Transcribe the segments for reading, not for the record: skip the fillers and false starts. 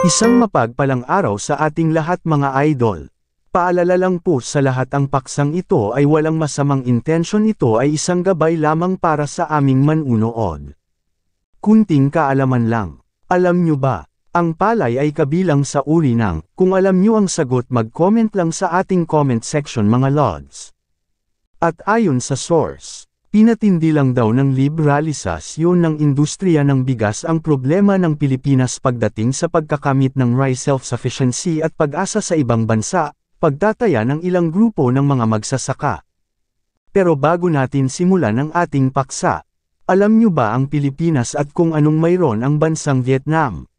Isang mapagpalang araw sa ating lahat mga idol. Paalala lang po sa lahat ang paksang ito ay walang masamang intensyon, ito ay isang gabay lamang para sa aming manunood. Kunting kaalaman lang. Alam nyo ba, ang palay ay kabilang sa uri ng, kung alam nyo ang sagot mag-comment lang sa ating comment section mga lods. At ayon sa source, pinatindi lang daw ng liberalisasyon ng industriya ng bigas ang problema ng Pilipinas pagdating sa pagkakamit ng rice self-sufficiency at pag-asa sa ibang bansa, pagtataya ng ilang grupo ng mga magsasaka. Pero bago natin simulan ang ating paksa, alam nyo ba ang Pilipinas at kung anong mayroon ang bansang Vietnam?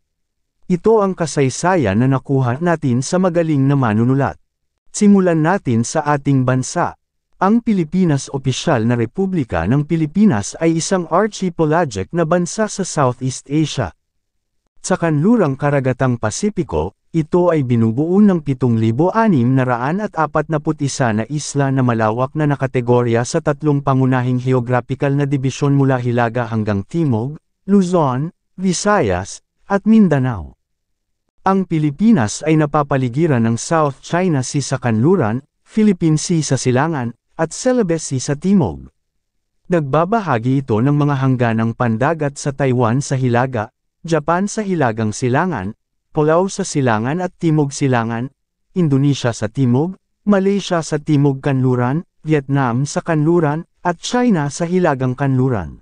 Ito ang kasaysayan na nakuha natin sa magaling na manunulat. Simulan natin sa ating bansa. Ang Pilipinas, opisyal na Republika ng Pilipinas ay isang archipelagic na bansa sa Southeast Asia. Sa kanlurang karagatang Pasipiko, ito ay binubuo ng 7,641 na isla na malawak na nakategorya sa tatlong pangunahing geographical na dibisyon mula Hilaga hanggang Timog, Luzon, Visayas, at Mindanao. Ang Pilipinas ay napapaligiran ng South China Sea sa kanluran, Philippine Sea sa silangan, at Celebes Sea sa timog. Nagbabahagi ito ng mga hangganang pandagat sa Taiwan sa hilaga, Japan sa hilagang silangan, Palau sa silangan at timog silangan, Indonesia sa timog, Malaysia sa timog kanluran, Vietnam sa kanluran, at China sa hilagang kanluran.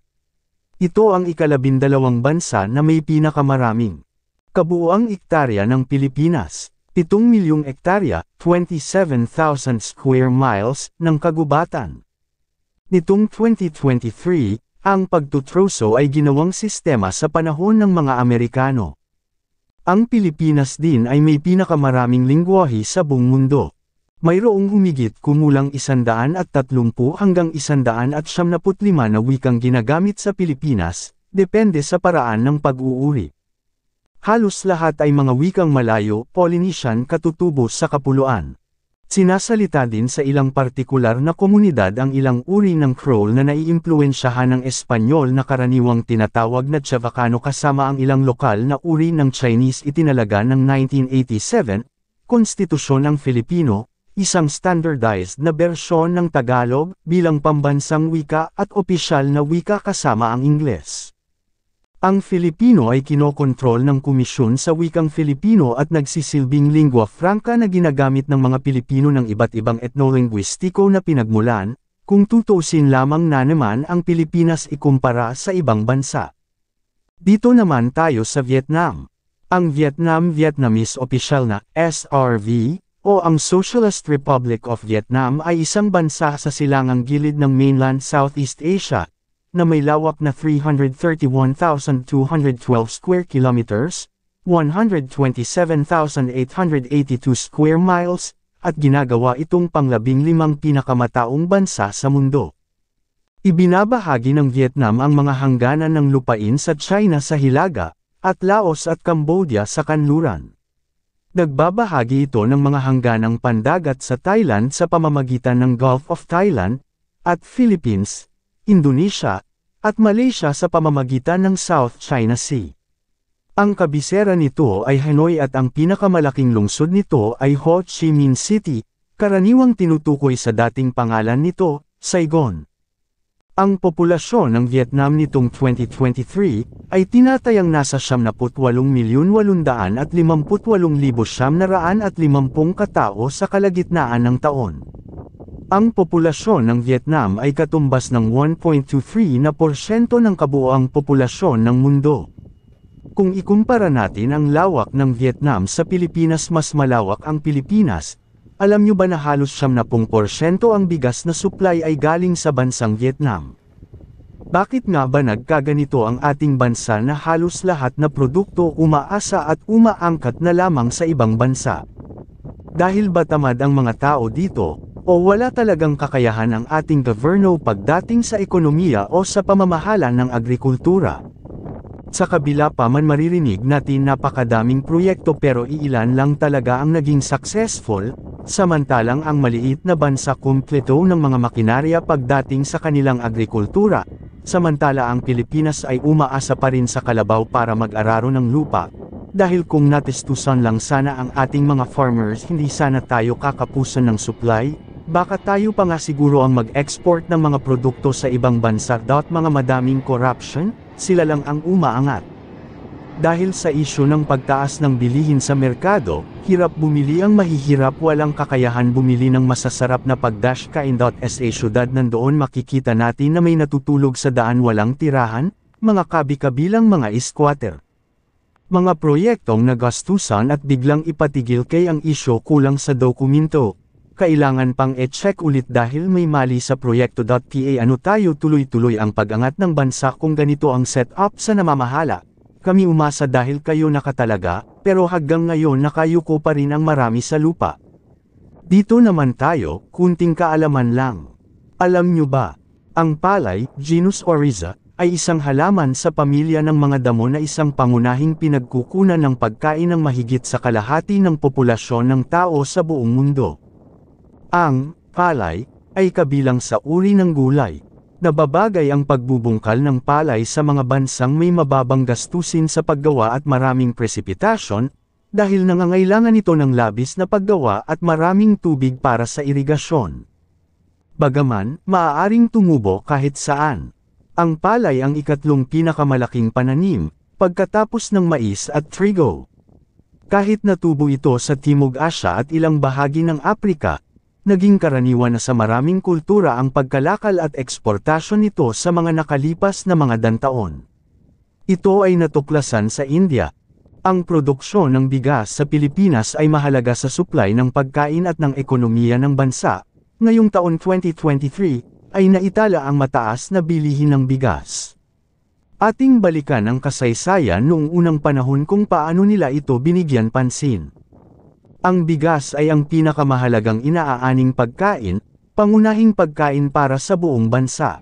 Ito ang ika-12 bansa na may pinakamaraming kabuuang ektarya ng Pilipinas. 7 milyong ektarya, 27,000 square miles, ng kagubatan. Nitong 2023, ang pagtutroso ay ginawang sistema sa panahon ng mga Amerikano. Ang Pilipinas din ay may pinakamaraming lingwahe sa buong mundo. Mayroong humigit kumulang 130 hanggang 175 na wikang ginagamit sa Pilipinas, depende sa paraan ng pag-uuri. Halos lahat ay mga wikang Malayo, Polynesian katutubo sa Kapuluan. Sinasalita din sa ilang partikular na komunidad ang ilang uri ng Creole na naiimpluwensyahan ng Espanyol na karaniwang tinatawag na Chavacano kasama ang ilang lokal na uri ng Chinese itinalaga ng 1987, Konstitusyon ng Filipino, isang standardized na bersyon ng Tagalog bilang pambansang wika at opisyal na wika kasama ang Ingles. Ang Filipino ay kinokontrol ng Komisyon sa Wikang Filipino at nagsisilbing lingua franca na ginagamit ng mga Pilipino ng iba't ibang etnolinguistiko na pinagmulan, kung tutuusin lamang na naman ang Pilipinas ikumpara sa ibang bansa. Dito naman tayo sa Vietnam. Ang Vietnamese opisyal na SRV, o ang Socialist Republic of Vietnam ay isang bansa sa silangang gilid ng mainland Southeast Asia, na may lawak na 331,212 square kilometers, 127,882 square miles, at ginagawa itong pang-15 pinakamataong bansa sa mundo. Ibinabahagi ng Vietnam ang mga hangganan ng lupain sa China sa hilaga, at Laos at Cambodia sa kanluran. Nagbabahagi ito ng mga hangganang pandagat sa Thailand sa pamamagitan ng Gulf of Thailand, at Philippines, Indonesia, at Malaysia sa pamamagitan ng South China Sea. Ang kabisera nito ay Hanoi at ang pinakamalaking lungsod nito ay Ho Chi Minh City, karaniwang tinutukoy sa dating pangalan nito, Saigon. Ang populasyon ng Vietnam nitong 2023 ay tinatayang nasa 78,858,950 katao sa kalagitnaan ng taon. Ang populasyon ng Vietnam ay katumbas ng 1.23% ng kabuoang populasyon ng mundo. Kung ikumpara natin ang lawak ng Vietnam sa Pilipinas, mas malawak ang Pilipinas. Alam nyo ba na halos 70% ang bigas na supply ay galing sa bansang Vietnam? Bakit nga ba nagkaganito ang ating bansa na halos lahat na produkto umaasa at umaangkat na lamang sa ibang bansa? Dahil ba tamad ang mga tao dito? O wala talagang kakayahan ang ating gobyerno pagdating sa ekonomiya o sa pamamahala ng agrikultura? Sa kabila pa man maririnig natin napakadaming proyekto pero iilan lang talaga ang naging successful, samantalang ang maliit na bansa kumpleto ng mga makinarya pagdating sa kanilang agrikultura, samantala ang Pilipinas ay umaasa pa rin sa kalabaw para mag-araro ng lupa, dahil kung natestusan lang sana ang ating mga farmers hindi sana tayo kakapusan ng supply, baka tayo pa nga siguro ang mag-export ng mga produkto sa ibang bansa. Mga madaming corruption, sila lang ang umaangat. Dahil sa isyu ng pagtaas ng bilihin sa merkado, hirap bumili ang mahihirap, walang kakayahan bumili ng masasarap na pagdash-kain. Sa syudad nandoon makikita natin na may natutulog sa daan walang tirahan, mga kabi-kabilang mga squatter. Mga proyektong nagastusan at biglang ipatigil kay ang isyo kulang sa dokumento. Kailangan pang e-check ulit dahil may mali sa proyekto. Ano tayo tuloy-tuloy ang pag-angat ng bansa kung ganito ang setup sa namamahala. Kami umasa dahil kayo nakatalaga, pero hanggang ngayon nakayuko pa rin ang marami sa lupa. Dito naman tayo, kunting kaalaman lang. Alam nyo ba, ang palay, genus Oryza, ay isang halaman sa pamilya ng mga damo na isang pangunahing pinagkukunan ng pagkain ng mahigit sa kalahati ng populasyon ng tao sa buong mundo. Ang palay ay kabilang sa uri ng gulay. Nababagay ang pagbubungkal ng palay sa mga bansang may mababang gastusin sa paggawa at maraming precipitation, dahil nangangailangan ito ng labis na paggawa at maraming tubig para sa irigasyon. Bagaman, maaaring tumubo kahit saan. Ang palay ang ikatlong pinakamalaking pananim, pagkatapos ng mais at trigo. Kahit natubo ito sa Timog Asya at ilang bahagi ng Aprika, naging karaniwan na sa maraming kultura ang pagkalakal at eksportasyon nito sa mga nakalipas na mga dantaon. Ito ay natuklasan sa India. Ang produksyon ng bigas sa Pilipinas ay mahalaga sa supply ng pagkain at ng ekonomiya ng bansa. Ngayong taon 2023, ay naitala ang mataas na bilihin ng bigas. Ating balikan ang kasaysayan noong unang panahon kung paano nila ito binigyan pansin. Ang bigas ay ang pinakamahalagang inaaaning pagkain, pangunahing pagkain para sa buong bansa.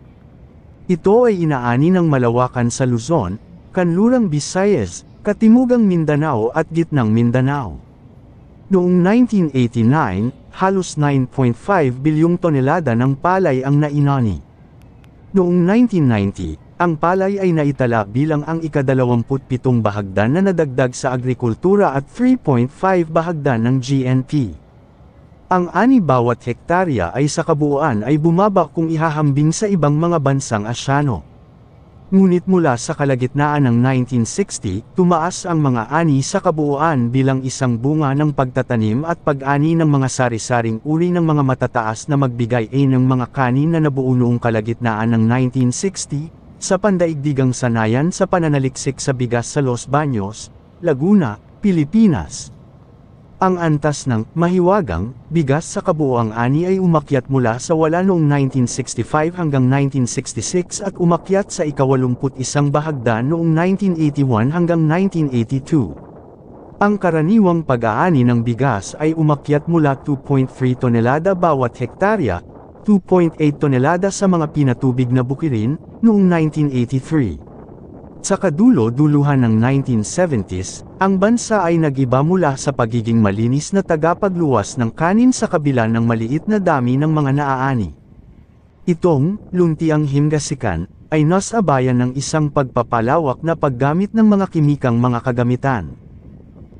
Ito ay inaani ng malawakan sa Luzon, Kanlurang Visayas, Katimugang Mindanao at Gitnang Mindanao. Noong 1989, halos 9.5 bilyong tonelada ng palay ang nainani. Noong 1990, ang palay ay naitala bilang ang ika-27 bahagdan na nadagdag sa agrikultura at 3.5 bahagdan ng GNP. Ang ani bawat hektarya ay sa kabuuan ay bumaba kung ihahambing sa ibang mga bansang Asyano. Ngunit mula sa kalagitnaan ng 1960, tumaas ang mga ani sa kabuuan bilang isang bunga ng pagtatanim at pag-ani ng mga sari-saring uri ng mga matataas na magbigay ng mga kanin na nabuo noong kalagitnaan ng 1960, sa pandaigdigang sanayan sa pananaliksik sa bigas sa Los Baños, Laguna, Pilipinas. Ang antas ng mahiwagang bigas sa kabuuang ani ay umakyat mula sa wala noong 1965 hanggang 1966 at umakyat sa ika-81 bahagdan noong 1981 hanggang 1982. Ang karaniwang pag-aani ng bigas ay umakyat mula 2.3 tonelada bawat hektarya, 2.8 tonelada sa mga pinatubig na bukirin, noong 1983. Sa kadulo-duluhan ng 1970s, ang bansa ay nag-iba mula sa pagiging malinis na tagapagluwas ng kanin sa kabila ng maliit na dami ng mga naaani. Itong luntiang himgasikan ay nasabayan ng isang pagpapalawak na paggamit ng mga kimikang mga kagamitan.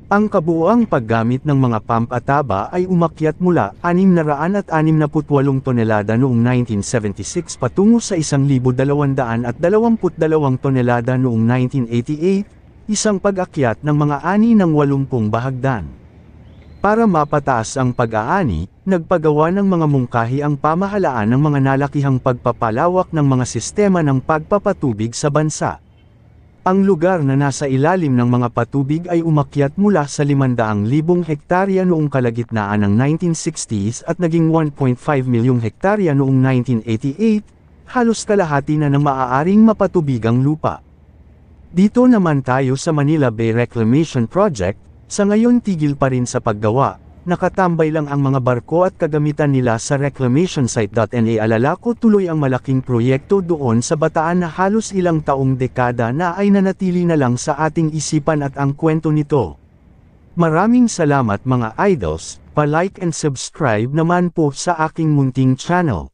Ang kabuuang paggamit ng mga pump at taba ay umakyat mula 668 tonelada noong 1976 patungo sa 1,222 tonelada noong 1988, isang pag-akyat ng mga ani ng 80 bahagdan. Para mapataas ang pag-aani, nagpagawa ng mga mungkahi ang pamahalaan ng mga nalakihang pagpapalawak ng mga sistema ng pagpapatubig sa bansa. Ang lugar na nasa ilalim ng mga patubig ay umakyat mula sa 500,000 hektarya noong kalagitnaan ng 1960s at naging 1.5 milyong hektarya noong 1988, halos kalahati na ng maaaring mapatubigang lupa. Dito naman tayo sa Manila Bay Reclamation Project, sa ngayon tigil pa rin sa paggawa, nakatambay lang ang mga barko at kagamitan nila sa reclamation site. Alala ko tuloy ang malaking proyekto doon sa Bataan na halos ilang taong dekada na ay nanatili na lang sa ating isipan at ang kwento nito. Maraming salamat mga idols, pa-like and subscribe naman po sa aking munting channel.